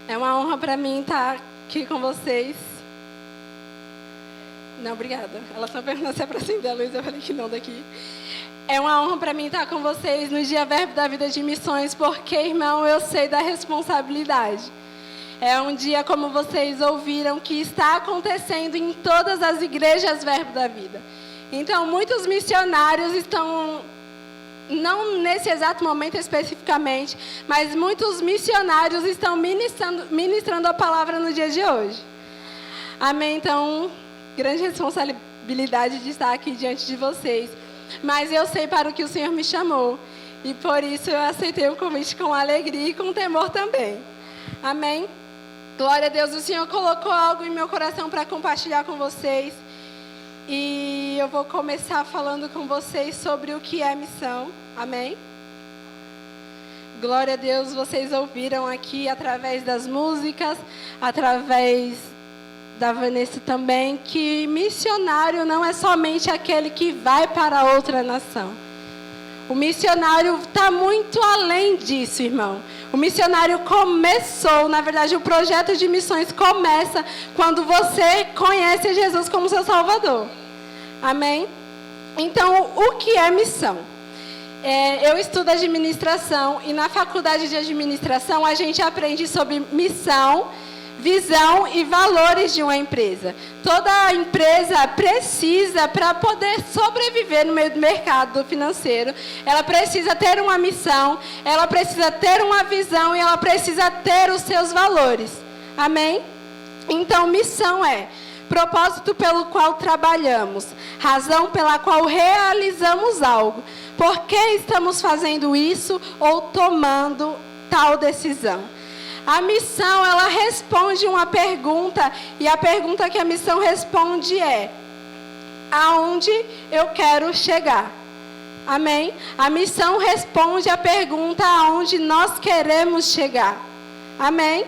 É uma honra para mim estar aqui com vocês. Não, obrigada. Ela só perguntou se é para acender a luz, eu falei que não daqui. É uma honra para mim estar com vocês no Dia Verbo da Vida de Missões, porque, irmão, eu sei da responsabilidade. É um dia, como vocês ouviram, que está acontecendo em todas as igrejas Verbo da Vida. Então, muitos missionários estão, não nesse exato momento especificamente, mas muitos missionários estão ministrando a palavra no dia de hoje. Amém? Então, grande responsabilidade de estar aqui diante de vocês. Mas eu sei para o que o Senhor me chamou. E por isso eu aceitei o convite com alegria e com temor também. Amém? Glória a Deus. O Senhor colocou algo em meu coração para compartilhar com vocês. E eu vou começar falando com vocês sobre o que é missão. Amém? Glória a Deus. Vocês ouviram aqui através das músicas, através da Vanessa também, que missionário não é somente aquele que vai para outra nação. O missionário está muito além disso, irmão. O missionário começou, na verdade, o projeto de missões começa quando você conhece Jesus como seu Salvador. Amém? Então, o que é missão? Eu estudo administração e na faculdade de administração a gente aprende sobre missão, visão e valores de uma empresa. Toda empresa precisa, para poder sobreviver no meio do mercado financeiro, ela precisa ter uma missão, ela precisa ter uma visão e ela precisa ter os seus valores. Amém? Então, missão é propósito pelo qual trabalhamos, razão pela qual realizamos algo, por que estamos fazendo isso ou tomando tal decisão. A missão, ela responde uma pergunta, e a pergunta que a missão responde é: aonde eu quero chegar? Amém? A missão responde a pergunta aonde nós queremos chegar. Amém?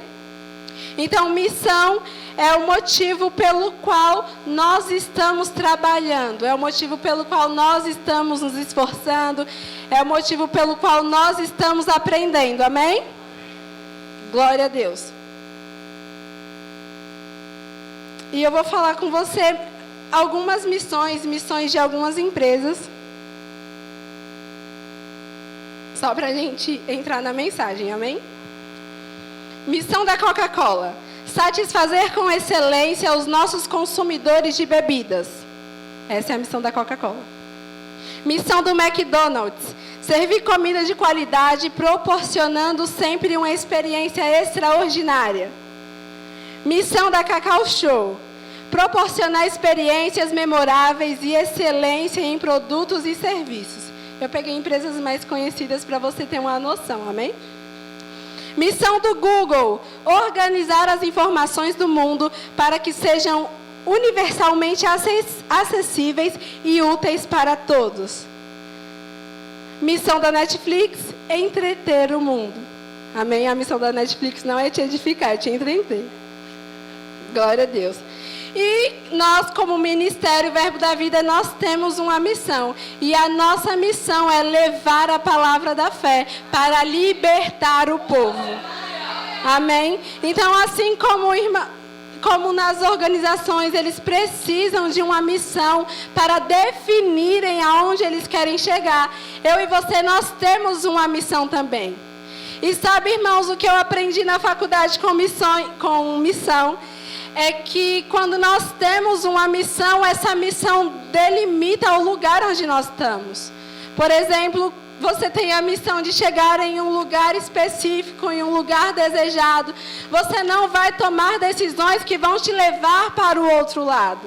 Então, missão é o motivo pelo qual nós estamos trabalhando, é o motivo pelo qual nós estamos nos esforçando, é o motivo pelo qual nós estamos aprendendo. Amém? Glória a Deus. E eu vou falar com você algumas missões de algumas empresas. Só para a gente entrar na mensagem, amém? Missão da Coca-Cola: satisfazer com excelência os nossos consumidores de bebidas. Essa é a missão da Coca-Cola. Missão do McDonald's: servir comida de qualidade, proporcionando sempre uma experiência extraordinária. Missão da Cacau Show: proporcionar experiências memoráveis e excelência em produtos e serviços. Eu peguei empresas mais conhecidas para você ter uma noção, amém? Missão do Google: organizar as informações do mundo para que sejam universalmente acessíveis e úteis para todos. Missão da Netflix: entreter o mundo. Amém? A missão da Netflix não é te edificar, é te entreter. Glória a Deus. E nós, como Ministério Verbo da Vida, nós temos uma missão. E a nossa missão é levar a palavra da fé para libertar o povo. Amém? Então, assim como nas organizações, eles precisam de uma missão para definirem aonde eles querem chegar. Eu e você, nós temos uma missão também. E sabe, irmãos, o que eu aprendi na faculdade com missão é que quando nós temos uma missão, essa missão delimita o lugar onde nós estamos. Por exemplo, você tem a missão de chegar em um lugar específico, em um lugar desejado. Você não vai tomar decisões que vão te levar para o outro lado.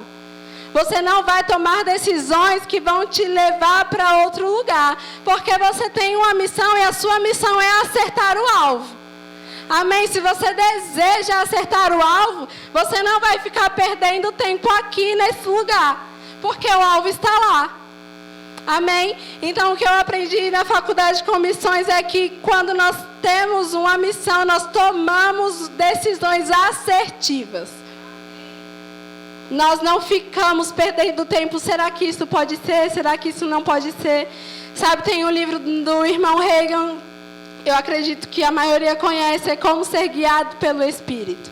Você não vai tomar decisões que vão te levar para outro lugar. Porque você tem uma missão e a sua missão é acertar o alvo. Amém? Se você deseja acertar o alvo, você não vai ficar perdendo tempo aqui nesse lugar. Porque o alvo está lá. Amém? Então, o que eu aprendi na faculdade com missões é que quando nós temos uma missão, nós tomamos decisões assertivas. Nós não ficamos perdendo tempo. Será que isso pode ser? Será que isso não pode ser? Sabe, tem um livro do irmão Reagan eu acredito que a maioria conhece, é Como Ser Guiado pelo Espírito.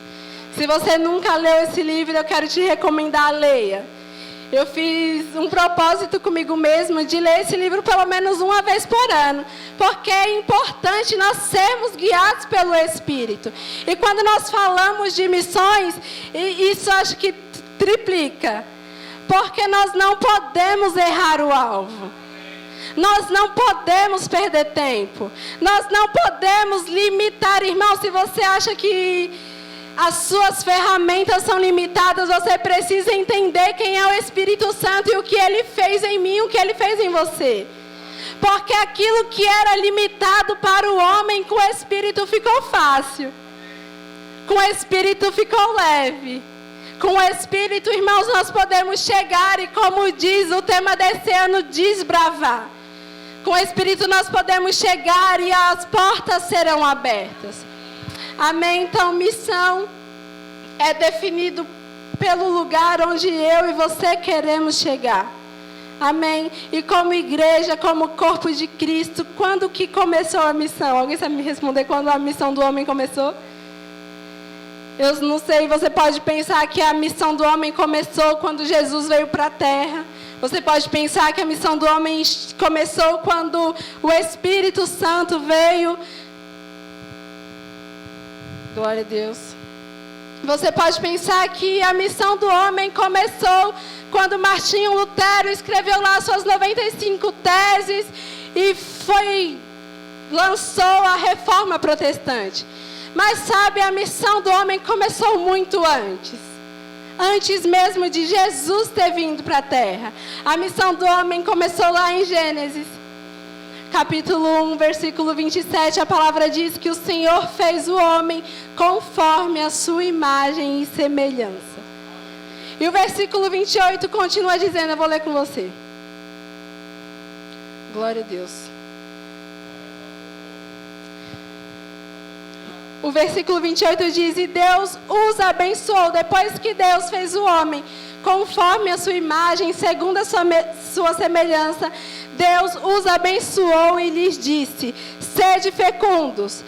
Se você nunca leu esse livro, eu quero te recomendar, leia. Eu fiz um propósito comigo mesma de ler esse livro pelo menos uma vez por ano, porque é importante nós sermos guiados pelo Espírito. E quando nós falamos de missões, isso acho que triplica, porque nós não podemos errar o alvo. Nós não podemos perder tempo. Nós não podemos limitar, irmão. Se você acha que as suas ferramentas são limitadas, você precisa entender quem é o Espírito Santo e o que Ele fez em mim, o que Ele fez em você. Porque aquilo que era limitado para o homem, com o Espírito ficou fácil. Com o Espírito ficou leve. Com o Espírito, irmãos, nós podemos chegar e, como diz o tema desse ano, desbravar. Com o Espírito nós podemos chegar e as portas serão abertas. Amém? Então, missão é definido pelo lugar onde eu e você queremos chegar. Amém? E como igreja, como corpo de Cristo, quando que começou a missão? Alguém sabe me responder quando a missão do homem começou? Eu não sei, você pode pensar que a missão do homem começou quando Jesus veio para a terra. Você pode pensar que a missão do homem começou quando o Espírito Santo veio. Glória a Deus. Você pode pensar que a missão do homem começou quando Martinho Lutero escreveu lá suas 95 teses e lançou a Reforma Protestante. Mas sabe, a missão do homem começou muito antes. Antes mesmo de Jesus ter vindo para a terra. A missão do homem começou lá em Gênesis. Capítulo 1, versículo 27, a palavra diz que o Senhor fez o homem conforme a sua imagem e semelhança. E o versículo 28 continua dizendo, eu vou ler com você. Glória a Deus. O versículo 28 diz, e Deus os abençoou, depois que Deus fez o homem conforme a sua imagem, segundo a sua semelhança, Deus os abençoou e lhes disse, sede fecundos,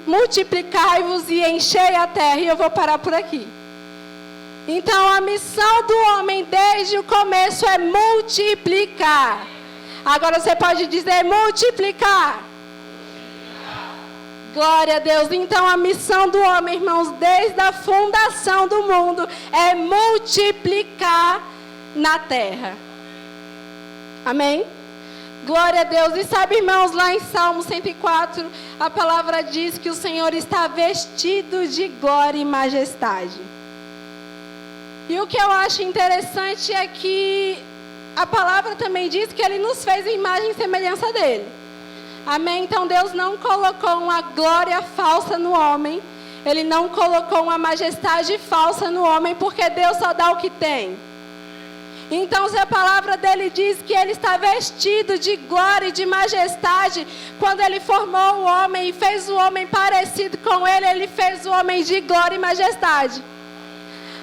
multiplicai-vos e enchei a terra. E eu vou parar por aqui. Então a missão do homem desde o começo é multiplicar. Agora você pode dizer multiplicar. Glória a Deus. Então a missão do homem, irmãos, desde a fundação do mundo é multiplicar na terra. Amém? Glória a Deus. E sabe, irmãos, lá em Salmo 104, a palavra diz que o Senhor está vestido de glória e majestade. E o que eu acho interessante é que a palavra também diz que Ele nos fez em imagem e semelhança dEle. Amém? Então Deus não colocou uma glória falsa no homem. Ele não colocou uma majestade falsa no homem, porque Deus só dá o que tem. Então se a palavra dele diz que ele está vestido de glória e de majestade, quando ele formou o homem e fez o homem parecido com ele, ele fez o homem de glória e majestade.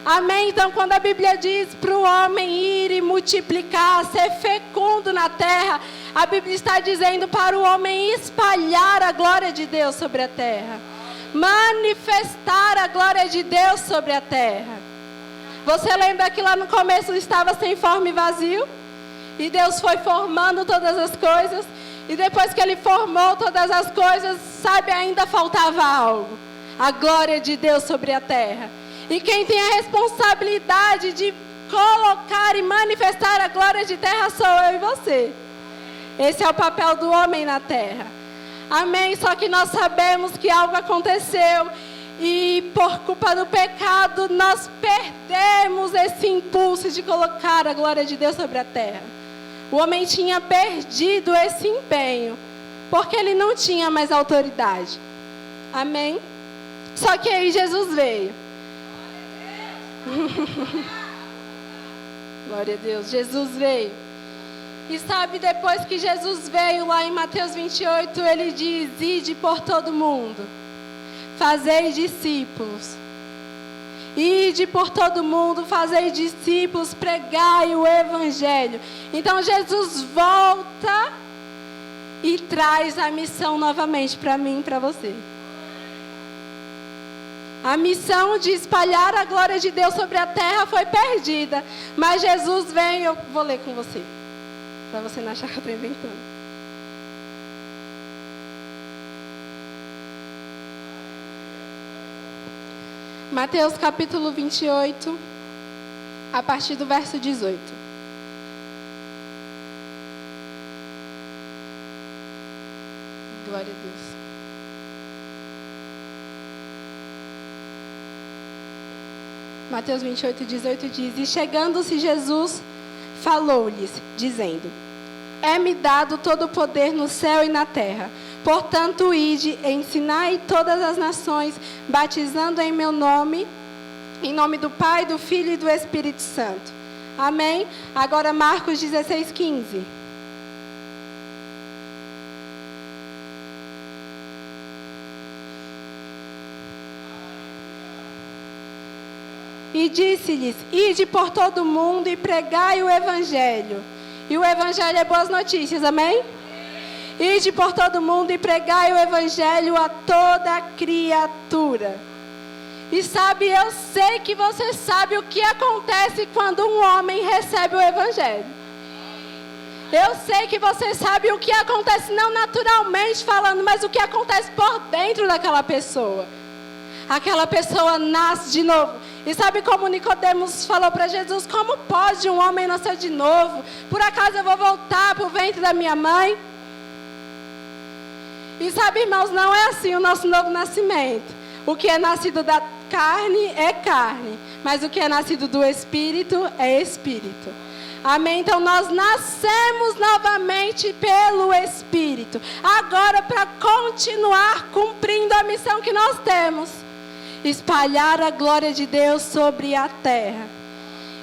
Amém? Então quando a Bíblia diz para o homem ir e multiplicar, ser fecundo na terra, a Bíblia está dizendo para o homem espalhar a glória de Deus sobre a terra. Manifestar a glória de Deus sobre a terra. Você lembra que lá no começo estava sem forma e vazio? E Deus foi formando todas as coisas. E depois que Ele formou todas as coisas, sabe, ainda faltava algo. A glória de Deus sobre a terra. E quem tem a responsabilidade de colocar e manifestar a glória de terra sou eu e você. Esse é o papel do homem na terra. Amém? Só que nós sabemos que algo aconteceu. E por culpa do pecado, nós perdemos esse impulso de colocar a glória de Deus sobre a terra. O homem tinha perdido esse empenho, porque ele não tinha mais autoridade. Amém? Só que aí Jesus veio. Glória a Deus, Jesus veio. E sabe, depois que Jesus veio, lá em Mateus 28, ele diz, ide por todo mundo, fazei discípulos. Ide por todo mundo, fazei discípulos, pregai o Evangelho. Então Jesus volta e traz a missão novamente para mim e para você. A missão de espalhar a glória de Deus sobre a terra foi perdida. Mas Jesus vem, eu vou ler com você, para você não achar que eu estou inventando. Mateus capítulo 28, a partir do verso 18. Glória a Deus. Mateus 28, 18 diz: E chegando-se Jesus, falou-lhes, dizendo: É-me dado todo o poder no céu e na terra. Portanto, ide, ensinai todas as nações, batizando em meu nome, em nome do Pai, do Filho e do Espírito Santo. Amém? Agora Marcos 16, 15. E disse-lhes: Ide por todo o mundo e pregai o Evangelho. E o Evangelho é boas notícias, amém? Ide por todo o mundo e pregai o Evangelho a toda criatura. E sabe, eu sei que você sabe o que acontece quando um homem recebe o Evangelho. Eu sei que você sabe o que acontece, não naturalmente falando, mas o que acontece por dentro daquela pessoa. Aquela pessoa nasce de novo. E sabe como Nicodemos falou para Jesus: como pode um homem nascer de novo? Por acaso eu vou voltar para o ventre da minha mãe? E sabe, irmãos, não é assim o nosso novo nascimento. O que é nascido da carne é carne, mas o que é nascido do Espírito é Espírito. Amém? Então nós nascemos novamente pelo Espírito. Agora, para continuar cumprindo a missão que nós temos: espalhar a glória de Deus sobre a terra.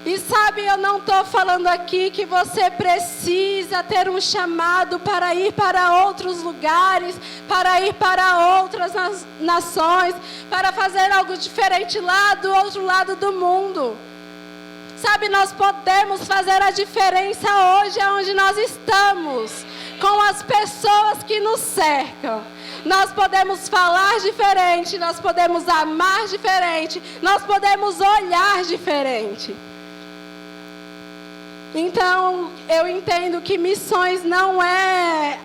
E sabe, eu não estou falando aqui que você precisa ter um chamado para ir para outros lugares, para ir para outras nações, para fazer algo diferente lá do outro lado do mundo. Sabe, nós podemos fazer a diferença hoje onde nós estamos, com as pessoas que nos cercam. Nós podemos falar diferente, nós podemos amar diferente, nós podemos olhar diferente. Então, eu entendo que missões não é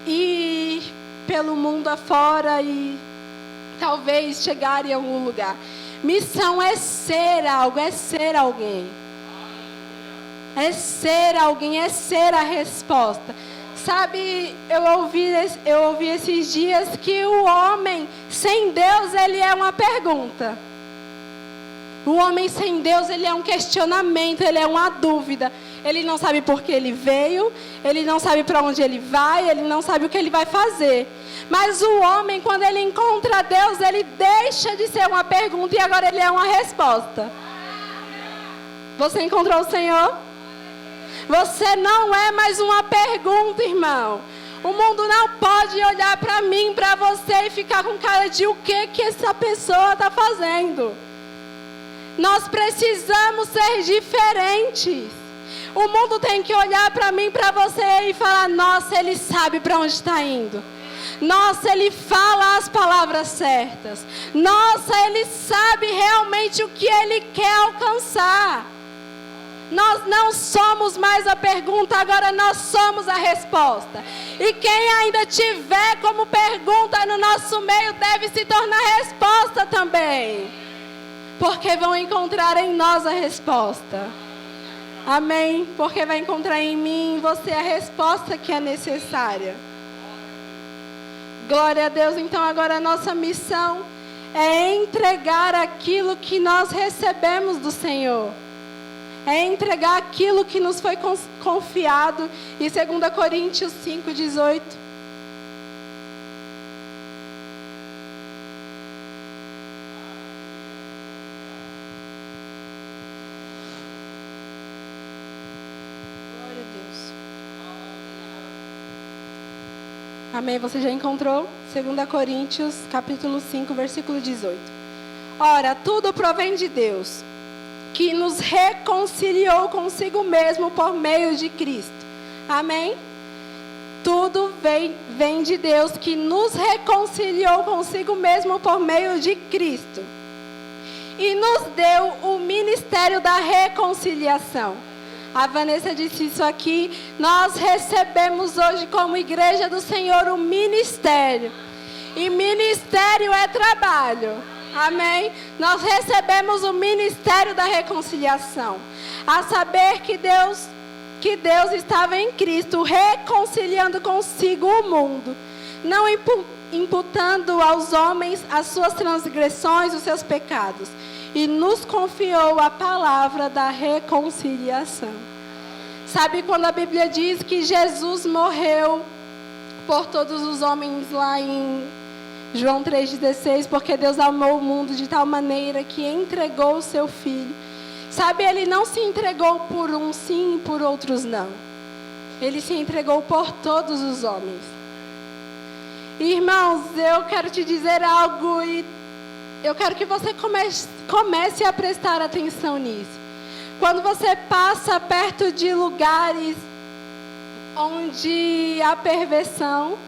ir pelo mundo afora e talvez chegar em algum lugar. Missão é ser algo, é ser alguém. É ser alguém, é ser a resposta. Sabe, eu ouvi esses dias que o homem sem Deus, ele é uma pergunta. O homem sem Deus, ele é um questionamento, ele é uma dúvida. Ele não sabe por que ele veio, ele não sabe para onde ele vai, ele não sabe o que ele vai fazer. Mas o homem, quando ele encontra Deus, ele deixa de ser uma pergunta e agora ele é uma resposta. Você encontrou o Senhor? Você não é mais uma pergunta, irmão. O mundo não pode olhar para mim, para você e ficar com cara de o que essa pessoa está fazendo. Nós precisamos ser diferentes. O mundo tem que olhar para mim, para você e falar: nossa, ele sabe para onde está indo. Nossa, ele fala as palavras certas. Nossa, ele sabe realmente o que ele quer alcançar. Nós não somos mais a pergunta, agora nós somos a resposta. E quem ainda tiver como pergunta no nosso meio deve se tornar resposta também. Porque vão encontrar em nós a resposta. Amém? Porque vai encontrar em mim, em você, a resposta que é necessária. Glória a Deus. Então agora a nossa missão é entregar aquilo que nós recebemos do Senhor. É entregar aquilo que nos foi confiado. Em 2 Coríntios 5, 18. Glória a Deus. Amém? Você já encontrou? 2 Coríntios, capítulo 5, versículo 18. Ora, tudo provém de Deus, que nos reconciliou consigo mesmo por meio de Cristo. Amém? Tudo tudo vem de Deus, que nos reconciliou consigo mesmo por meio de Cristo. E nos deu o ministério da reconciliação. A Vanessa disse isso aqui. Nós recebemos hoje como igreja do Senhor o ministério. E ministério é trabalho. Amém? Nós recebemos o ministério da reconciliação. A saber que Deus estava em Cristo, reconciliando consigo o mundo, não imputando aos homens as suas transgressões, os seus pecados, e nos confiou a palavra da reconciliação. Sabe quando a Bíblia diz que Jesus morreu por todos os homens lá em João 3,16, porque Deus amou o mundo de tal maneira que entregou o seu Filho. Sabe, Ele não se entregou por uns sim e por outros não. Ele se entregou por todos os homens. Irmãos, eu quero te dizer algo e eu quero que você comece a prestar atenção nisso. Quando você passa perto de lugares onde há perversão,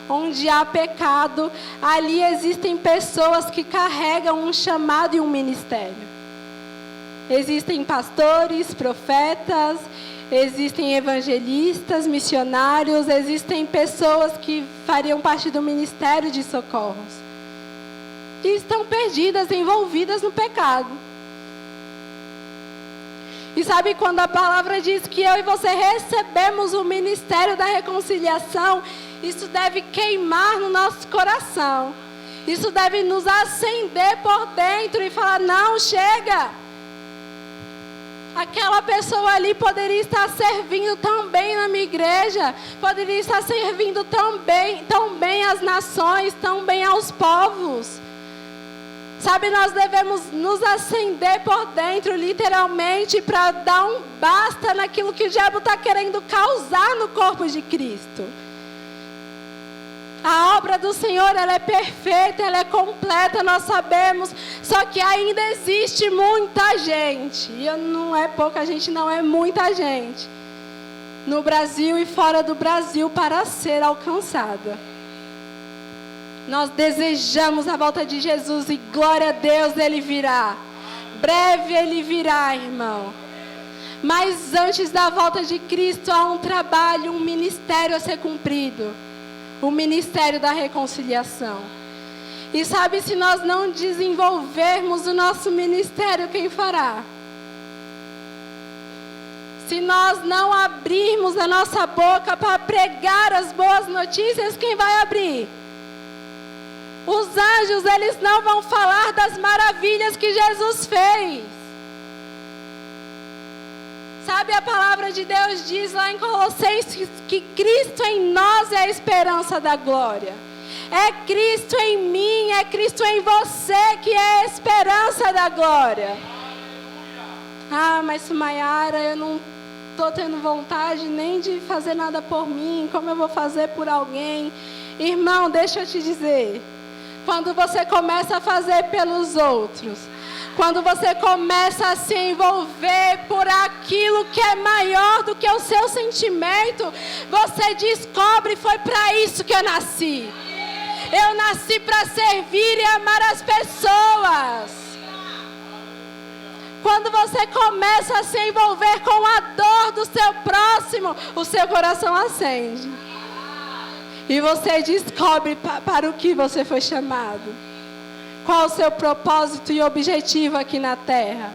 onde há pecado, ali existem pessoas que carregam um chamado e um ministério. Existem pastores, profetas, existem evangelistas, missionários, existem pessoas que fariam parte do ministério de socorros. E estão perdidas, envolvidas no pecado. E sabe quando a palavra diz que eu e você recebemos o ministério da reconciliação, isso deve queimar no nosso coração. Isso deve nos acender por dentro e falar, não, chega. Aquela pessoa ali poderia estar servindo tão bem na minha igreja, poderia estar servindo tão bem às nações, tão bem aos povos. Sabe, nós devemos nos acender por dentro, literalmente, para dar um basta naquilo que o diabo está querendo causar no corpo de Cristo. A obra do Senhor, ela é perfeita, ela é completa, nós sabemos. Só que ainda existe muita gente. E não é pouca gente, não, é muita gente. No Brasil e fora do Brasil para ser alcançada. Nós desejamos a volta de Jesus e glória a Deus, Ele virá. Breve Ele virá, irmão. Mas antes da volta de Cristo há um trabalho, um ministério a ser cumprido. O ministério da reconciliação. E sabe, se nós não desenvolvermos o nosso ministério, quem fará? Se nós não abrirmos a nossa boca para pregar as boas notícias, quem vai abrir? Os anjos, eles não vão falar das maravilhas que Jesus fez. Sabe, a palavra de Deus diz lá em Colossenses que Cristo em nós é a esperança da glória. É Cristo em mim, é Cristo em você que é a esperança da glória. Ah, mas Maiara, eu não estou tendo vontade nem de fazer nada por mim. Como eu vou fazer por alguém? Irmão, deixa eu te dizer. Quando você começa a fazer pelos outros, quando você começa a se envolver por aquilo que é maior do que o seu sentimento, você descobre, foi para isso que eu nasci. Eu nasci para servir e amar as pessoas. Quando você começa a se envolver com a dor do seu próximo, o seu coração acende. E você descobre para o que você foi chamado. Qual o seu propósito e objetivo aqui na terra?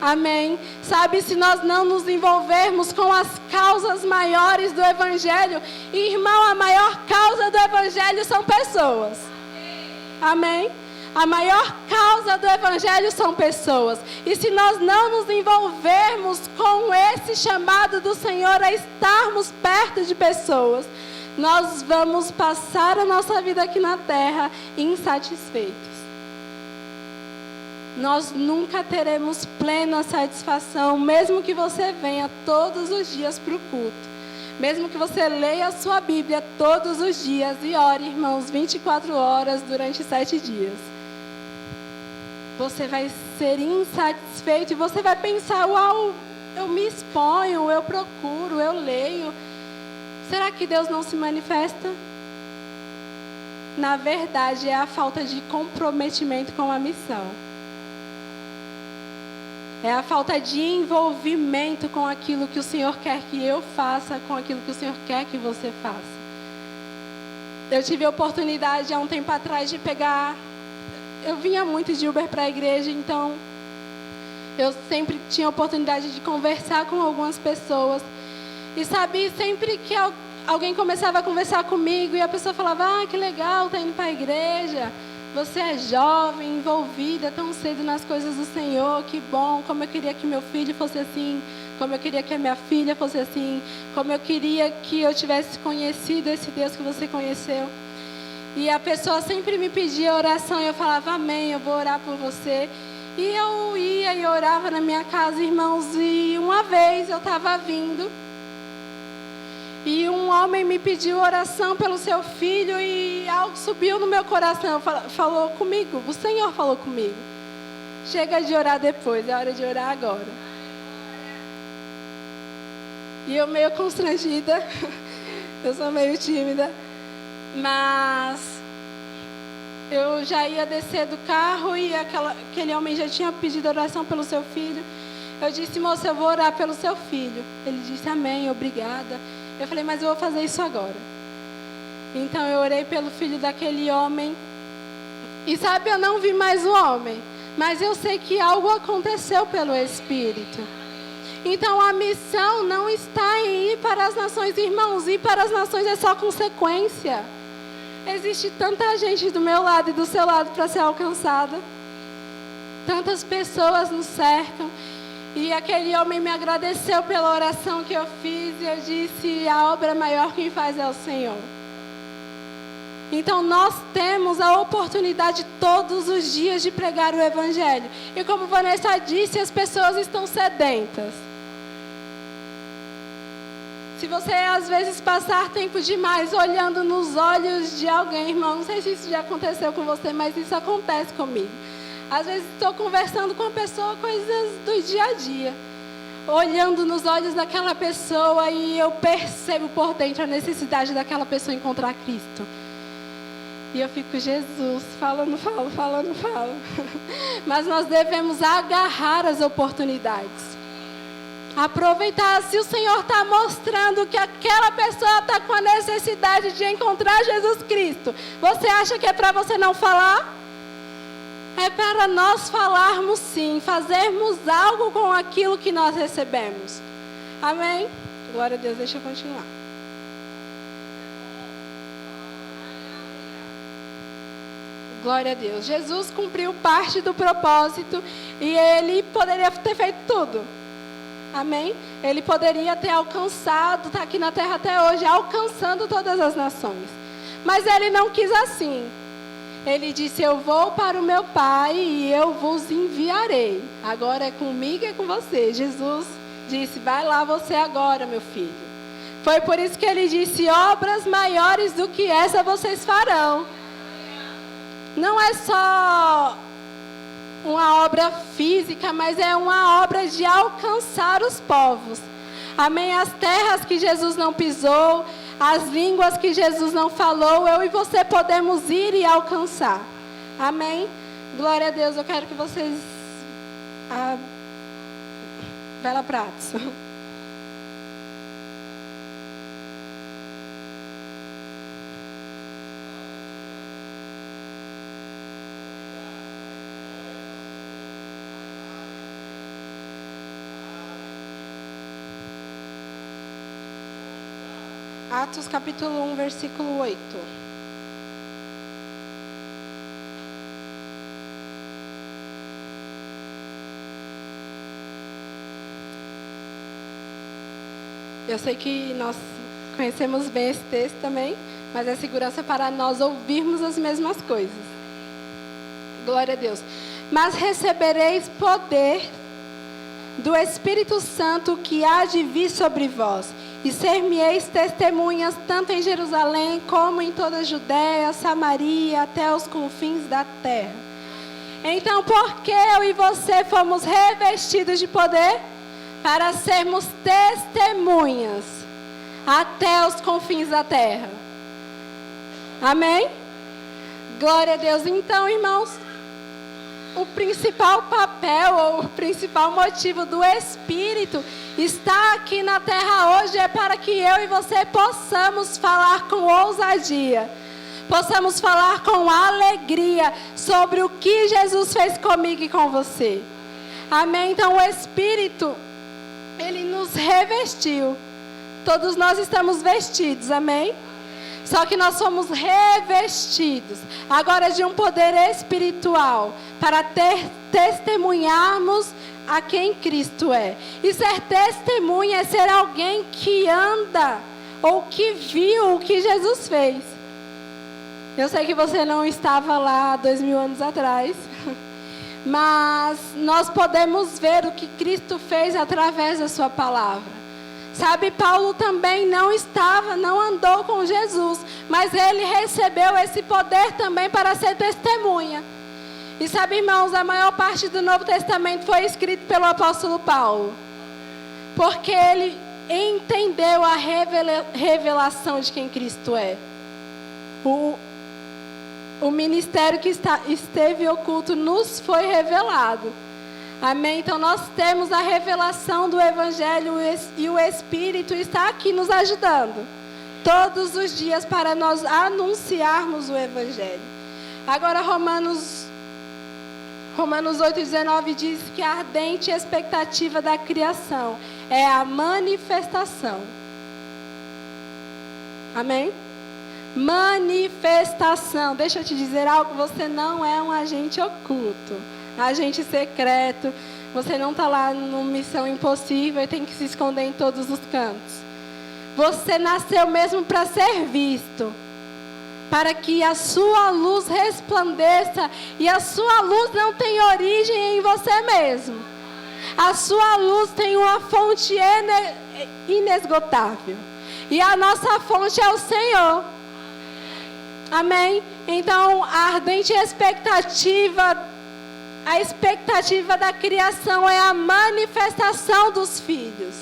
Amém? Sabe, se nós não nos envolvermos com as causas maiores do Evangelho, irmão, a maior causa do Evangelho são pessoas. Amém? A maior causa do Evangelho são pessoas. E se nós não nos envolvermos com esse chamado do Senhor a estarmos perto de pessoas, nós vamos passar a nossa vida aqui na terra insatisfeitos. Nós nunca teremos plena satisfação, mesmo que você venha todos os dias para o culto. Mesmo que você leia a sua Bíblia todos os dias e ore, irmãos, 24 horas durante 7 dias. Você vai ser insatisfeito e você vai pensar, uau, eu me exponho, eu procuro, eu leio. Será que Deus não se manifesta? Na verdade, é a falta de comprometimento com a missão. É a falta de envolvimento com aquilo que o Senhor quer que eu faça, com aquilo que o Senhor quer que você faça. Eu tive a oportunidade há um tempo atrás de pegar... Eu vinha muito de Uber para a igreja, então eu sempre tinha a oportunidade de conversar com algumas pessoas. E sabe, sempre que alguém começava a conversar comigo e a pessoa falava: ah, que legal, tá indo para a igreja, você é jovem, envolvida tão cedo nas coisas do Senhor, que bom, como eu queria que meu filho fosse assim, como eu queria que a minha filha fosse assim, como eu queria que eu tivesse conhecido esse Deus que você conheceu. E a pessoa sempre me pedia oração e eu falava: amém, eu vou orar por você. E eu ia e orava na minha casa, irmãos, e uma vez eu estava vindo e um homem me pediu oração pelo seu filho e algo subiu no meu coração, falou comigo, o Senhor falou comigo: chega de orar depois, é hora de orar agora. E eu meio constrangida, eu sou meio tímida, mas eu já ia descer do carro e aquele homem já tinha pedido oração pelo seu filho. Eu disse: moça, eu vou orar pelo seu filho. Ele disse: amém, obrigada. Eu falei: mas eu vou fazer isso agora. Então eu orei pelo filho daquele homem. E sabe, eu não vi mais o homem, mas eu sei que algo aconteceu pelo Espírito. Então a missão não está em ir para as nações, irmãos. Ir para as nações é só consequência. Existe tanta gente do meu lado e do seu lado para ser alcançada. Tantas pessoas nos cercam. E aquele homem me agradeceu pela oração que eu fiz. E eu disse: a obra maior quem faz é o Senhor. Então nós temos a oportunidade todos os dias de pregar o Evangelho. E como Vanessa disse, as pessoas estão sedentas. Se você às vezes passar tempo demais olhando nos olhos de alguém, irmão, não sei se isso já aconteceu com você, mas isso acontece comigo. Às vezes estou conversando com a pessoa, coisas do dia a dia, olhando nos olhos daquela pessoa e eu percebo por dentro a necessidade daquela pessoa encontrar Cristo. E eu fico: Jesus, falo. Mas nós devemos agarrar as oportunidades. Aproveitar. Se o Senhor está mostrando que aquela pessoa está com a necessidade de encontrar Jesus Cristo, você acha que é para você não falar? É para nós falarmos sim, fazermos algo com aquilo que nós recebemos. Amém? Glória a Deus, deixa eu continuar. Glória a Deus. Jesus cumpriu parte do propósito e Ele poderia ter feito tudo. Amém? Ele poderia ter alcançado, está aqui na terra até hoje, alcançando todas as nações. Mas Ele não quis assim. Ele disse: eu vou para o meu Pai e eu vos enviarei. Agora é comigo e é com você. Jesus disse: vai lá você agora, meu filho. Foi por isso que Ele disse: obras maiores do que essa vocês farão. Não é só uma obra física, mas é uma obra de alcançar os povos. Amém? As terras que Jesus não pisou, as línguas que Jesus não falou, eu e você podemos ir e alcançar. Amém? Glória a Deus. Eu quero que vocês... Bela Pratos. Atos capítulo 1, versículo 8. Eu sei que nós conhecemos bem esse texto também, mas é segurança para nós ouvirmos as mesmas coisas. Glória a Deus. Mas recebereis poder do Espírito Santo que há de vir sobre vós. E ser-me-eis testemunhas tanto em Jerusalém como em toda a Judéia, Samaria, até os confins da terra. Então, por que eu e você fomos revestidos de poder? Para sermos testemunhas. até os confins da terra. Amém? Glória a Deus. Então, irmãos, o principal papel ou o principal motivo do Espírito estar aqui na terra hoje é para que eu e você possamos falar com ousadia, possamos falar com alegria sobre o que Jesus fez comigo e com você. Amém? Então o Espírito, Ele nos revestiu. Todos nós estamos vestidos, amém? Só que nós somos revestidos agora de um poder espiritual para testemunharmos a quem Cristo é. E ser testemunha é ser alguém que anda ou que viu o que Jesus fez. Eu sei que você não estava lá 2000 anos atrás, mas nós podemos ver o que Cristo fez através da sua palavra. Sabe, Paulo também não andou com Jesus, mas ele recebeu esse poder também para ser testemunha. E sabe, irmãos, a maior parte do Novo Testamento foi escrito pelo apóstolo Paulo, porque ele entendeu a revelação de quem Cristo é. O ministério que esteve oculto nos foi revelado. Amém? Então nós temos a revelação do Evangelho e o Espírito está aqui nos ajudando todos os dias para nós anunciarmos o Evangelho. Agora Romanos 8,19 diz que a ardente expectativa da criação é a manifestação. Amém? Manifestação. Deixa eu te dizer algo, você não é um agente oculto, agente secreto. Você não está lá numa missão impossível e tem que se esconder em todos os cantos. Você nasceu mesmo para ser visto, para que a sua luz resplandeça. E a sua luz não tem origem em você mesmo. A sua luz tem uma fonte inesgotável. E a nossa fonte é o Senhor. Amém? Então, a ardente expectativa, a expectativa da criação é a manifestação dos filhos.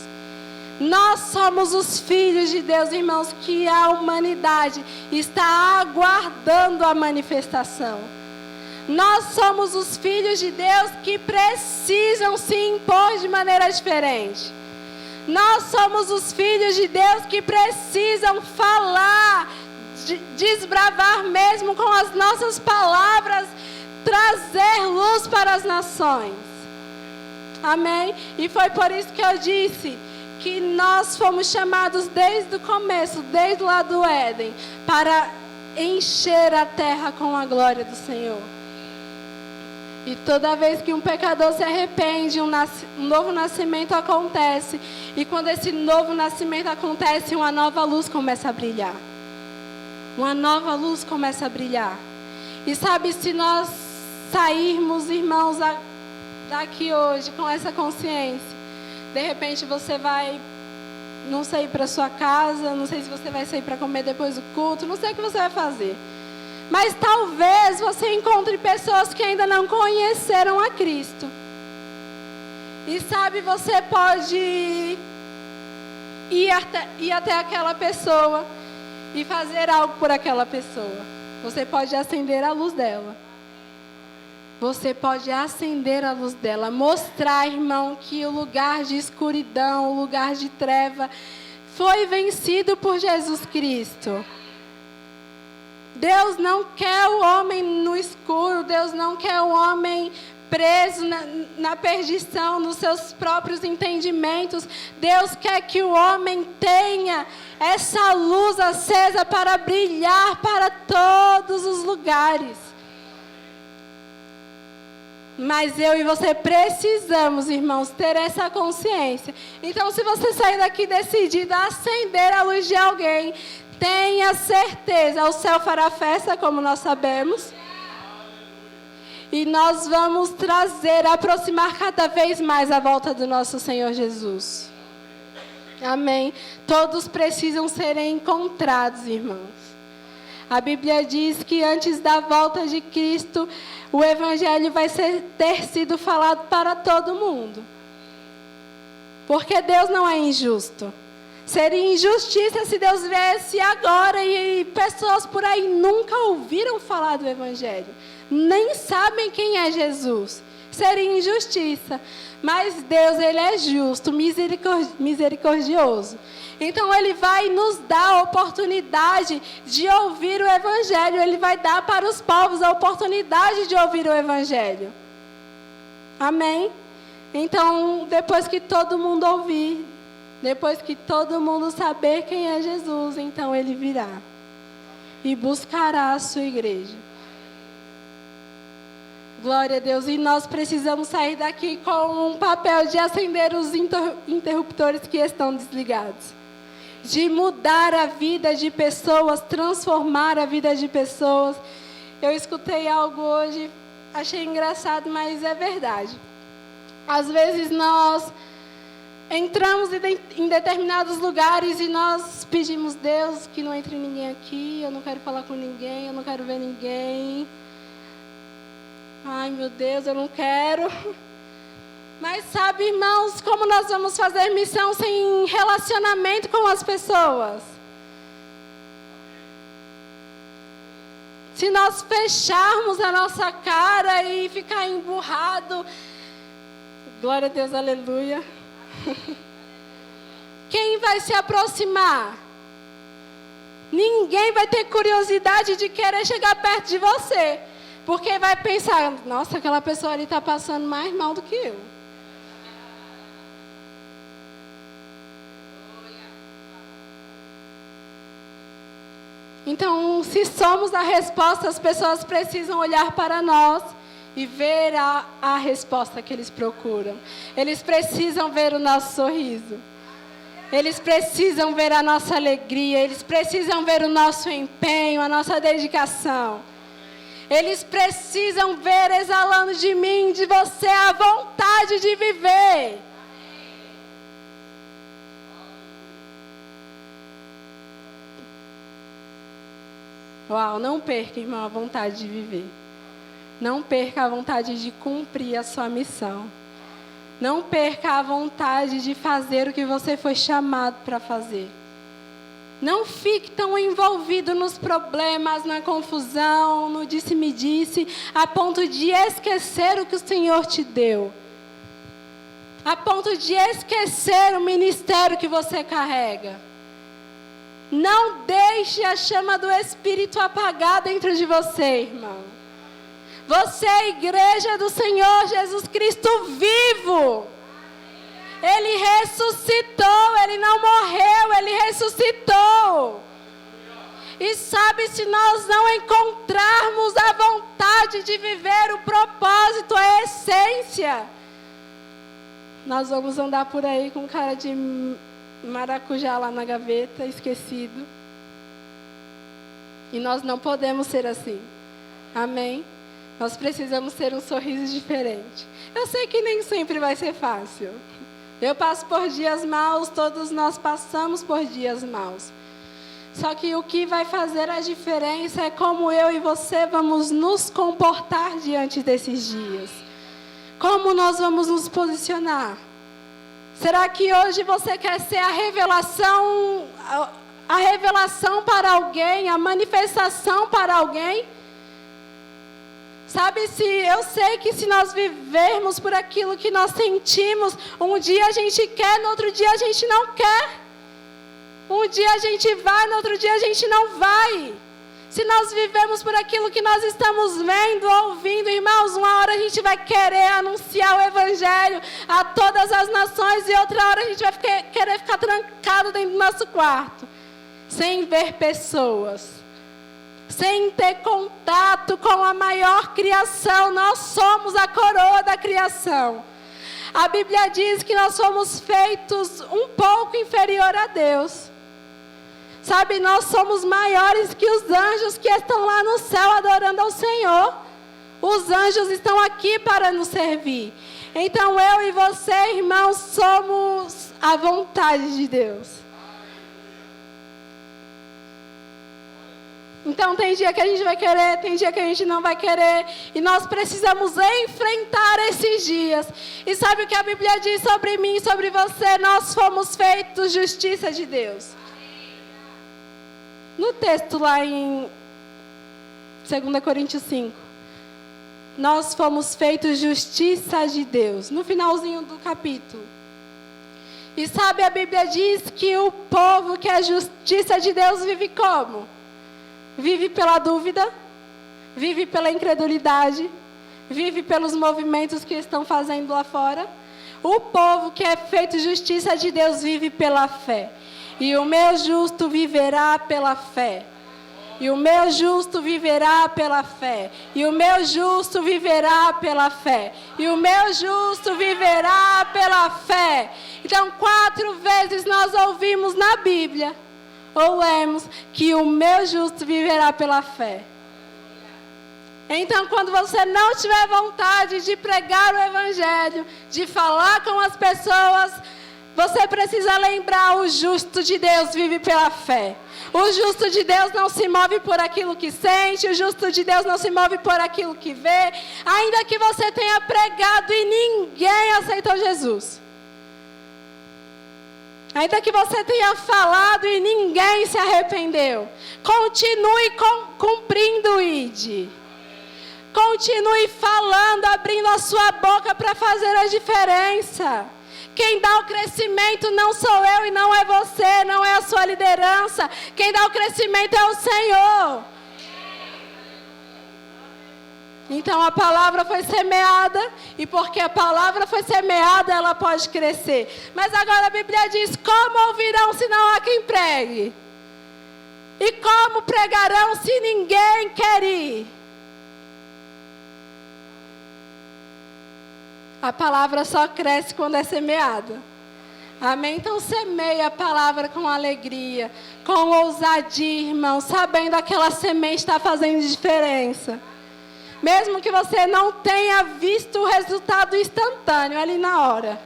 Nós somos os filhos de Deus, irmãos, que a humanidade está aguardando a manifestação. Nós somos os filhos de Deus que precisam se impor de maneira diferente. Nós somos os filhos de Deus que precisam falar, desbravar mesmo com as nossas palavras, trazer luz para as nações. Amém? E foi por isso que eu disse que nós fomos chamados desde o começo, desde lá do Éden, para encher a terra com a glória do Senhor. E toda vez que um pecador se arrepende, um novo nascimento acontece. E quando esse novo nascimento acontece, uma nova luz começa a brilhar. Uma nova luz começa a brilhar. E sabe, se nós sairmos, irmãos, daqui hoje com essa consciência, de repente você vai, não sei, para sua casa, não sei se você vai sair para comer depois do culto, não sei o que você vai fazer. Mas talvez você encontre pessoas que ainda não conheceram a Cristo. E sabe, você pode ir até aquela pessoa e fazer algo por aquela pessoa. Você pode acender a luz dela. Você pode acender a luz dela. Mostrar, irmão, que o lugar de escuridão, o lugar de treva, foi vencido por Jesus Cristo. Deus não quer o homem no escuro. Deus não quer o homem preso na perdição, nos seus próprios entendimentos. Deus quer que o homem tenha essa luz acesa para brilhar para todos os lugares. Mas eu e você precisamos, irmãos, ter essa consciência. Então, se você sair daqui decidido a acender a luz de alguém, tenha certeza, o céu fará festa, como nós sabemos. E nós vamos aproximar cada vez mais a volta do nosso Senhor Jesus. Amém. Todos precisam ser encontrados, irmãos. A Bíblia diz que antes da volta de Cristo, o Evangelho vai ter sido falado para todo mundo. Porque Deus não é injusto. Seria injustiça se Deus viesse agora e pessoas por aí nunca ouviram falar do Evangelho. Nem sabem quem é Jesus. Seria injustiça. Mas Deus, Ele é justo, misericordioso. Então Ele vai nos dar a oportunidade de ouvir o Evangelho. Ele vai dar para os povos a oportunidade de ouvir o Evangelho. Amém? Então, depois que todo mundo ouvir, depois que todo mundo saber quem é Jesus, então Ele virá e buscará a sua igreja. Glória a Deus. E nós precisamos sair daqui com um papel de acender os interruptores que estão desligados. De mudar a vida de pessoas, transformar a vida de pessoas. Eu escutei algo hoje, achei engraçado, mas é verdade. Às vezes nós entramos em determinados lugares e nós pedimos, Deus, que não entre ninguém aqui, eu não quero falar com ninguém, eu não quero ver ninguém. Ai, meu Deus, eu não quero. Mas sabe, irmãos, como nós vamos fazer missão sem relacionamento com as pessoas? Se nós fecharmos a nossa cara e ficar emburrado, glória a Deus, aleluia. Quem vai se aproximar? Ninguém vai ter curiosidade de querer chegar perto de você. Porque vai pensar, nossa, aquela pessoa ali está passando mais mal do que eu. Então, se somos a resposta, as pessoas precisam olhar para nós e ver a resposta que eles procuram. Eles precisam ver o nosso sorriso. Eles precisam ver a nossa alegria. Eles precisam ver o nosso empenho, a nossa dedicação. Eles precisam ver exalando de mim, de você, a vontade de viver. Uau, não perca, irmão, a vontade de viver. Não perca a vontade de cumprir a sua missão. Não perca a vontade de fazer o que você foi chamado para fazer. Não fique tão envolvido nos problemas, na confusão, no disse-me-disse, a ponto de esquecer o que o Senhor te deu. A ponto de esquecer o ministério que você carrega. Não deixe a chama do Espírito apagar dentro de você, irmão. Você é a igreja do Senhor Jesus Cristo vivo. Ele ressuscitou, Ele não morreu, Ele ressuscitou. E sabe, se nós não encontrarmos a vontade de viver o propósito, a essência, nós vamos andar por aí com cara de maracujá lá na gaveta, esquecido. E nós não podemos ser assim. Amém? Nós precisamos ter um sorriso diferente. Eu sei que nem sempre vai ser fácil. Eu passo por dias maus, todos nós passamos por dias maus. Só que o que vai fazer a diferença é como eu e você vamos nos comportar diante desses dias. Como nós vamos nos posicionar? Será que hoje você quer ser a revelação para alguém, a manifestação para alguém? Sabe, eu sei que se nós vivermos por aquilo que nós sentimos, um dia a gente quer, no outro dia a gente não quer. Um dia a gente vai, no outro dia a gente não vai. Se nós vivemos por aquilo que nós estamos vendo, ouvindo, irmãos, uma hora a gente vai querer anunciar o Evangelho a todas as nações e outra hora a gente vai querer ficar trancado dentro do nosso quarto, sem ver pessoas. Sem ter contato com a maior criação. Nós somos a coroa da criação. A Bíblia diz que nós somos feitos um pouco inferior a Deus. Sabe, nós somos maiores que os anjos que estão lá no céu adorando ao Senhor. Os anjos estão aqui para nos servir. Então eu e você, irmãos, somos a vontade de Deus. Então tem dia que a gente vai querer, tem dia que a gente não vai querer. E nós precisamos enfrentar esses dias. E sabe o que a Bíblia diz sobre mim e sobre você? Nós fomos feitos justiça de Deus. No texto lá em 2 Coríntios 5. Nós fomos feitos justiça de Deus. No finalzinho do capítulo. E sabe, a Bíblia diz que o povo que é justiça de Deus vive como? Vive pela dúvida, vive pela incredulidade, vive pelos movimentos que estão fazendo lá fora. O povo que é feito justiça de Deus vive pela fé. E o meu justo viverá pela fé. E o meu justo viverá pela fé. E o meu justo viverá pela fé. E o meu justo viverá pela fé. Então, 4 vezes nós ouvimos na Bíblia, ou lemos, que o meu justo viverá pela fé. Então, quando você não tiver vontade de pregar o Evangelho, de falar com as pessoas, você precisa lembrar: o justo de Deus vive pela fé. O justo de Deus não se move por aquilo que sente, o justo de Deus não se move por aquilo que vê, ainda que você tenha pregado e ninguém aceitou Jesus. Ainda que você tenha falado e ninguém se arrependeu, continue cumprindo o ID. Continue falando, abrindo a sua boca para fazer a diferença. Quem dá o crescimento não sou eu e não é você, não é a sua liderança. Quem dá o crescimento é o Senhor. Então a palavra foi semeada, e porque a palavra foi semeada, ela pode crescer. Mas agora a Bíblia diz: como ouvirão se não há quem pregue? E como pregarão se ninguém quer ir? A palavra só cresce quando é semeada. Amém? Então semeie a palavra com alegria, com ousadia, irmão, sabendo que aquela semente está fazendo diferença. Mesmo que você não tenha visto o resultado instantâneo ali na hora.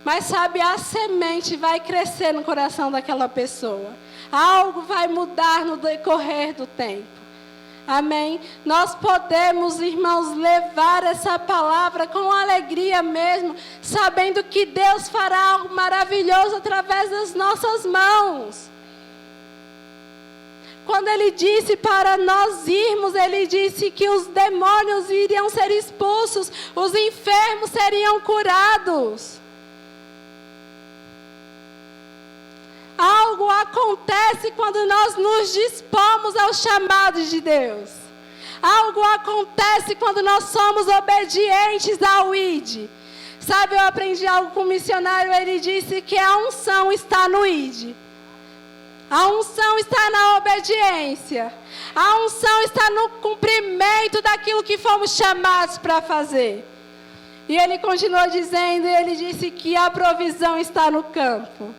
Mas sabe, a semente vai crescer no coração daquela pessoa. Algo vai mudar no decorrer do tempo. Amém? Nós podemos, irmãos, levar essa palavra com alegria mesmo, sabendo que Deus fará algo maravilhoso através das nossas mãos. Quando Ele disse para nós irmos, Ele disse que os demônios iriam ser expulsos, os enfermos seriam curados. Algo acontece quando nós nos dispomos ao chamado de Deus. Algo acontece quando nós somos obedientes ao ID. Sabe, eu aprendi algo com um missionário, ele disse que a unção está no ID. A unção está na obediência. A unção está no cumprimento daquilo que fomos chamados para fazer. E ele continuou dizendo, ele disse que a provisão está no campo.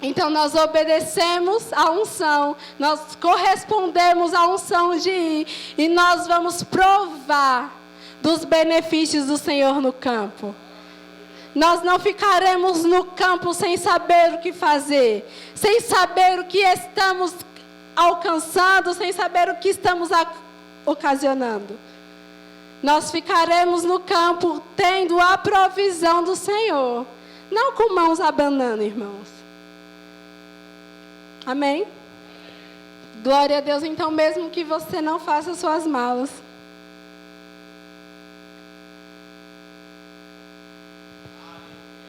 Então nós obedecemos à unção, nós correspondemos à unção de ir, e nós vamos provar dos benefícios do Senhor no campo. Nós não ficaremos no campo sem saber o que fazer, sem saber o que estamos alcançando, sem saber o que estamos ocasionando. Nós ficaremos no campo tendo a provisão do Senhor, não com mãos abanando, irmãos. Amém? Glória a Deus. Então, mesmo que você não faça suas malas,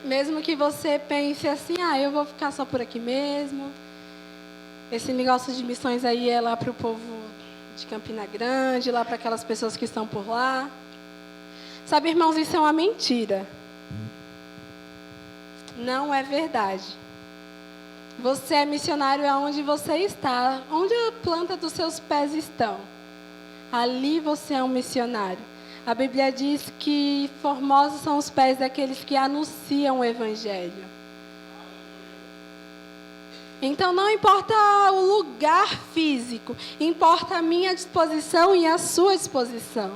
mesmo que você pense assim, eu vou ficar só por aqui mesmo, esse negócio de missões aí é lá para o povo de Campina Grande, lá para aquelas pessoas que estão por lá. Sabe, irmãos, isso é uma mentira. Não é verdade. Você é missionário aonde você está, onde a planta dos seus pés estão. Ali você é um missionário. A Bíblia diz que formosos são os pés daqueles que anunciam o Evangelho. Então não importa o lugar físico, importa a minha disposição e a sua disposição.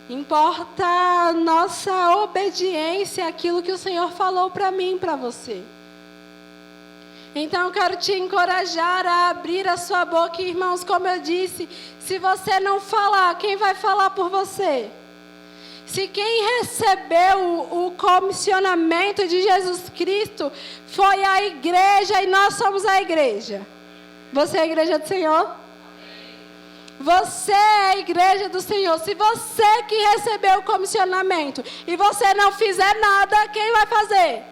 Importa a nossa obediência àquilo que o Senhor falou para mim e para você. Então eu quero te encorajar a abrir a sua boca, irmãos, como eu disse, se você não falar, quem vai falar por você? Se quem recebeu o comissionamento de Jesus Cristo foi a igreja e nós somos a igreja. Você é a igreja do Senhor? Você é a igreja do Senhor. Se você que recebeu o comissionamento e você não fizer nada, quem vai fazer?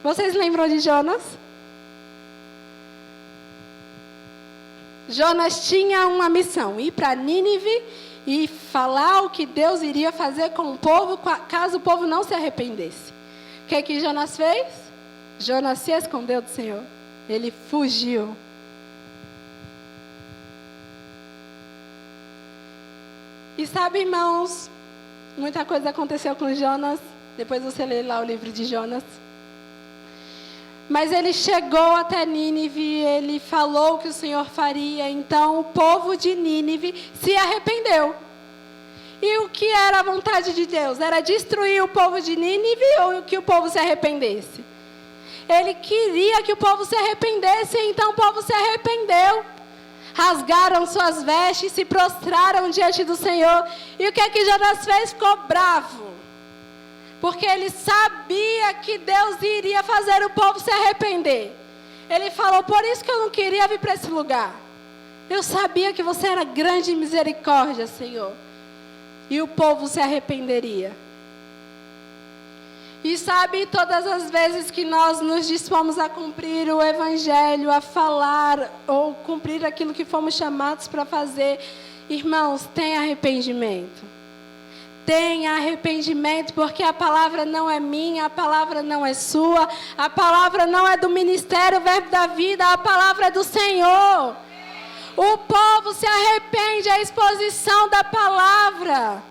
Vocês lembram de Jonas? Jonas tinha uma missão, ir para Nínive e falar o que Deus iria fazer com o povo, caso o povo não se arrependesse. O que Jonas fez? Jonas se escondeu do Senhor. Ele fugiu. E sabe, irmãos, muita coisa aconteceu com Jonas. Depois você lê lá o livro de Jonas. Mas ele chegou até Nínive, ele falou o que o Senhor faria. Então o povo de Nínive se arrependeu. E o que era a vontade de Deus? Era destruir o povo de Nínive ou que o povo se arrependesse? Ele queria que o povo se arrependesse, então o povo se arrependeu. Rasgaram suas vestes, se prostraram diante do Senhor. E o que Jonas fez? Ficou bravo. Porque ele sabia que Deus iria fazer o povo se arrepender. Ele falou, por isso que eu não queria vir para esse lugar. Eu sabia que você era grande em misericórdia, Senhor. E o povo se arrependeria. E sabe, todas as vezes que nós nos dispomos a cumprir o Evangelho, a falar ou cumprir aquilo que fomos chamados para fazer, irmãos, tem arrependimento. Tenha arrependimento, porque a palavra não é minha, a palavra não é sua, a palavra não é do Ministério Verbo da Vida, a palavra é do Senhor. O povo se arrepende à exposição da palavra.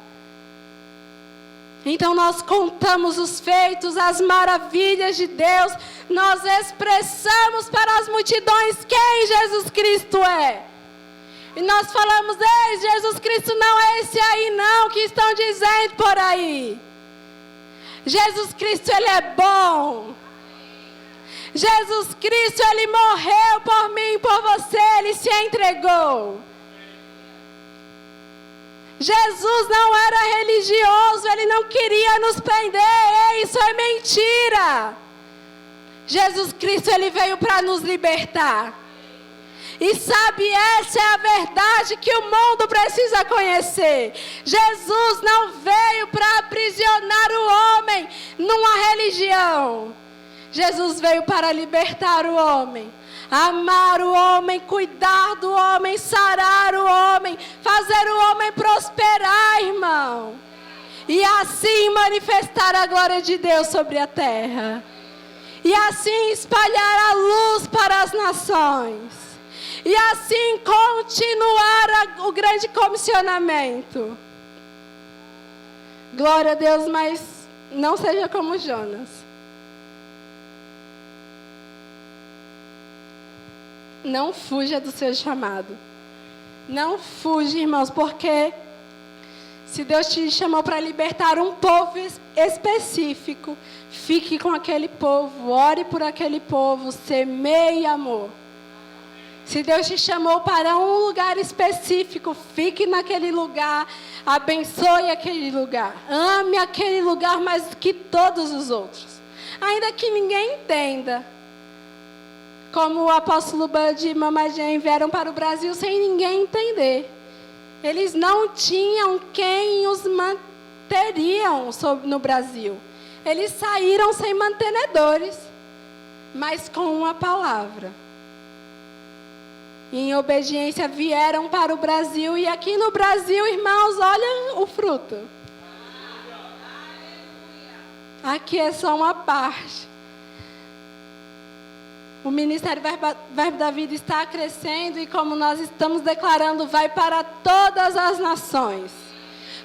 Então nós contamos os feitos, as maravilhas de Deus, nós expressamos para as multidões quem Jesus Cristo é. E nós falamos, ei, Jesus Cristo não é esse aí não, que estão dizendo por aí. Jesus Cristo, Ele é bom. Jesus Cristo, Ele morreu por mim e por você, Ele se entregou. Jesus não era religioso, Ele não queria nos prender, ei, isso é mentira. Jesus Cristo, Ele veio para nos libertar. E sabe, essa é a verdade que o mundo precisa conhecer. Jesus não veio para aprisionar o homem numa religião. Jesus veio para libertar o homem, amar o homem, cuidar do homem, sarar o homem, fazer o homem prosperar, irmão. E assim manifestar a glória de Deus sobre a terra. E assim espalhar a luz para as nações. E assim continuar o grande comissionamento. Glória a Deus, mas não seja como Jonas. Não fuja do seu chamado. Não fuja, irmãos, porque se Deus te chamou para libertar um povo específico, fique com aquele povo, ore por aquele povo, semeie amor. Se Deus te chamou para um lugar específico, fique naquele lugar, abençoe aquele lugar, ame aquele lugar mais do que todos os outros. Ainda que ninguém entenda, como o apóstolo Bud e Mama Jane vieram para o Brasil sem ninguém entender. Eles não tinham quem os manteriam no Brasil. Eles saíram sem mantenedores, mas com uma palavra. E em obediência vieram para o Brasil. E aqui no Brasil, irmãos, olha o fruto. Aqui é só uma parte. O Ministério Verbo da Vida está crescendo e, como nós estamos declarando, vai para todas as nações.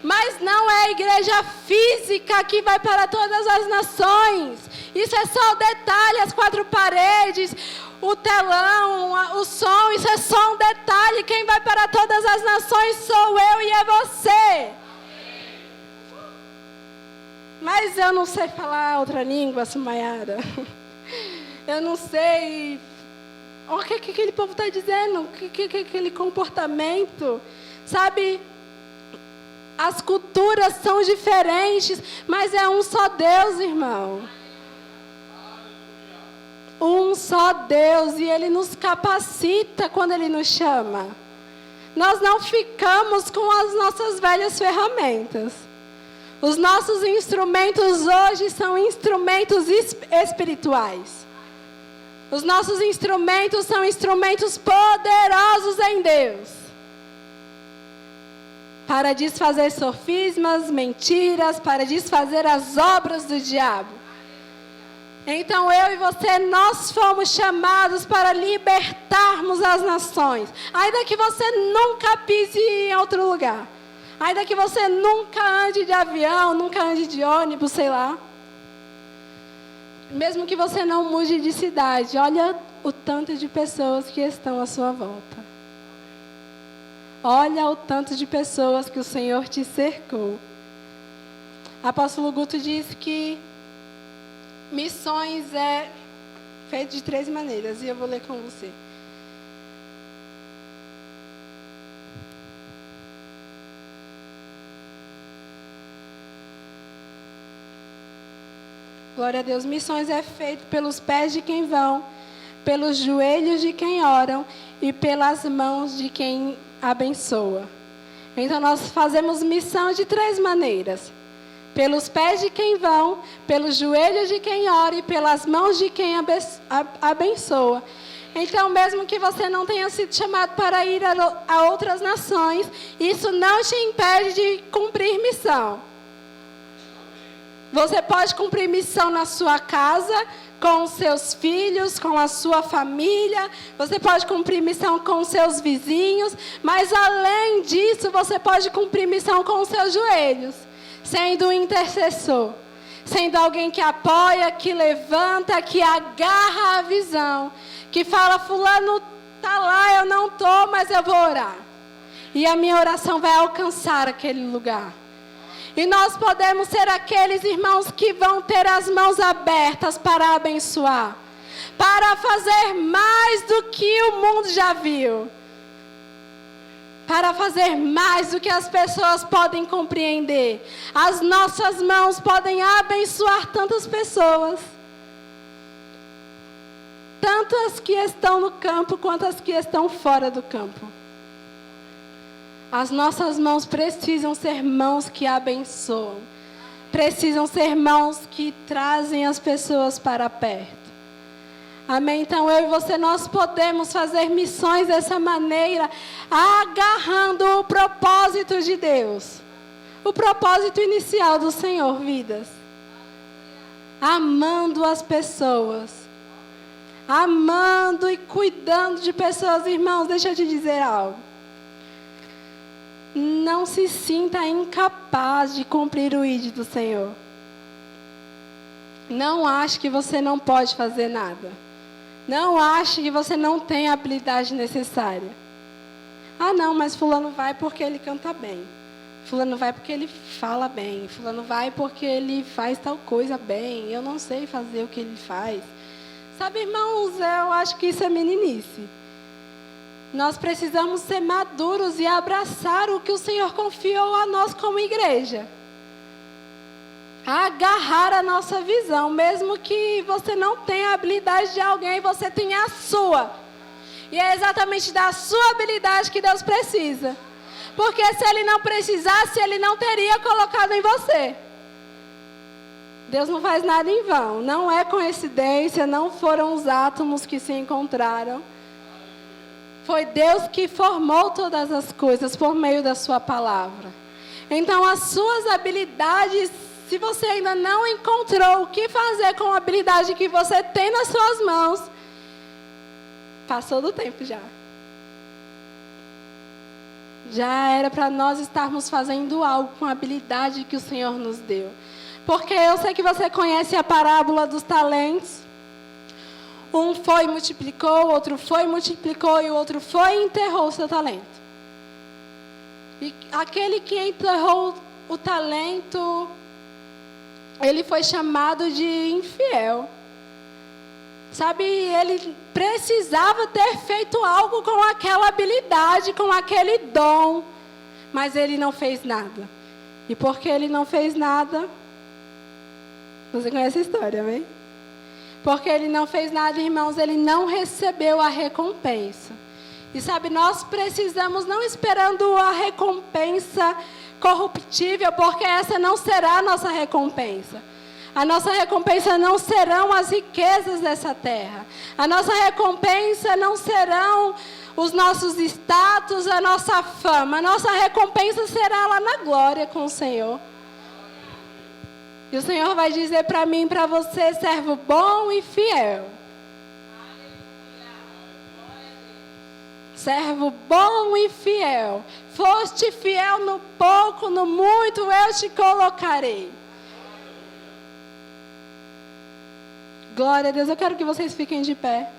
Mas não é a igreja física que vai para todas as nações. Isso é só o detalhe, as 4 paredes, o telão, o som, isso é só um detalhe. Quem vai para todas as nações sou eu e é você. Mas eu não sei falar outra língua, Sumayara. eu não sei o que aquele povo está dizendo, o que aquele comportamento, sabe? As culturas são diferentes, mas é um só Deus, irmão. Um só Deus, e Ele nos capacita quando Ele nos chama. Nós não ficamos com as nossas velhas ferramentas. Os nossos instrumentos hoje são instrumentos espirituais. Os nossos instrumentos são instrumentos poderosos em Deus. Para desfazer sofismas, mentiras, para desfazer as obras do diabo. Então eu e você, nós fomos chamados para libertarmos as nações. Ainda que você nunca pise em outro lugar. Ainda que você nunca ande de avião, nunca ande de ônibus, sei lá. Mesmo que você não mude de cidade, olha o tanto de pessoas que estão à sua volta. Olha o tanto de pessoas que o Senhor te cercou. Apóstolo Guto diz que missões é feito de 3 maneiras, e eu vou ler com você. Glória a Deus. Missões é feito pelos pés de quem vão, pelos joelhos de quem oram e pelas mãos de quem abençoa. Então nós fazemos missão de 3 maneiras. Pelos pés de quem vão, pelos joelhos de quem ora e pelas mãos de quem abençoa. Então, mesmo que você não tenha sido chamado para ir a outras nações, isso não te impede de cumprir missão. Você pode cumprir missão na sua casa, com os seus filhos, com a sua família. Você pode cumprir missão com os seus vizinhos. Mas, além disso, você pode cumprir missão com os seus joelhos. Sendo um intercessor, sendo alguém que apoia, que levanta, que agarra a visão, que fala, fulano está lá, eu não estou, mas eu vou orar. E a minha oração vai alcançar aquele lugar. E nós podemos ser aqueles irmãos que vão ter as mãos abertas para abençoar, para fazer mais do que o mundo já viu. Para fazer mais do que as pessoas podem compreender. As nossas mãos podem abençoar tantas pessoas. Tanto as que estão no campo, quanto as que estão fora do campo. As nossas mãos precisam ser mãos que abençoam. Precisam ser mãos que trazem as pessoas para perto. Amém? Então eu e você, nós podemos fazer missões dessa maneira, agarrando o propósito de Deus. O propósito inicial do Senhor, vidas. Amando as pessoas. Amando e cuidando de pessoas. Irmãos, deixa eu te dizer algo. Não se sinta incapaz de cumprir o ID do Senhor. Não ache que você não pode fazer nada. Não ache que você não tem a habilidade necessária. Ah, não, mas fulano vai porque ele canta bem. Fulano vai porque ele fala bem. Fulano vai porque ele faz tal coisa bem. Eu não sei fazer o que ele faz. Sabe, irmãos, eu acho que isso é meninice. Nós precisamos ser maduros e abraçar o que o Senhor confiou a nós como igreja. Agarrar a nossa visão, mesmo que você não tenha a habilidade de alguém, você tenha a sua. E é exatamente da sua habilidade que Deus precisa. Porque se Ele não precisasse, Ele não teria colocado em você. Deus não faz nada em vão. Não é coincidência, não foram os átomos que se encontraram. Foi Deus que formou todas as coisas por meio da sua palavra. Então, as suas habilidades, se você ainda não encontrou o que fazer com a habilidade que você tem nas suas mãos, passou do tempo já. Já era para nós estarmos fazendo algo com a habilidade que o Senhor nos deu. Porque eu sei que você conhece a parábola dos talentos. Um foi e multiplicou, o outro foi e multiplicou, e o outro foi e enterrou o seu talento. E aquele que enterrou o talento, ele foi chamado de infiel. Sabe, ele precisava ter feito algo com aquela habilidade, com aquele dom, mas ele não fez nada. E porque ele não fez nada, você conhece a história, amém? Porque ele não fez nada, irmãos, ele não recebeu a recompensa. E sabe, nós precisamos, não esperando a recompensa corruptível, porque essa não será a nossa recompensa. A nossa recompensa não serão as riquezas dessa terra. A nossa recompensa não serão os nossos status, a nossa fama. A nossa recompensa será lá na glória com o Senhor. E o Senhor vai dizer para mim e para você, servo bom e fiel. Servo bom e fiel. Foste fiel no pouco, no muito eu te colocarei. Glória a Deus, eu quero que vocês fiquem de pé.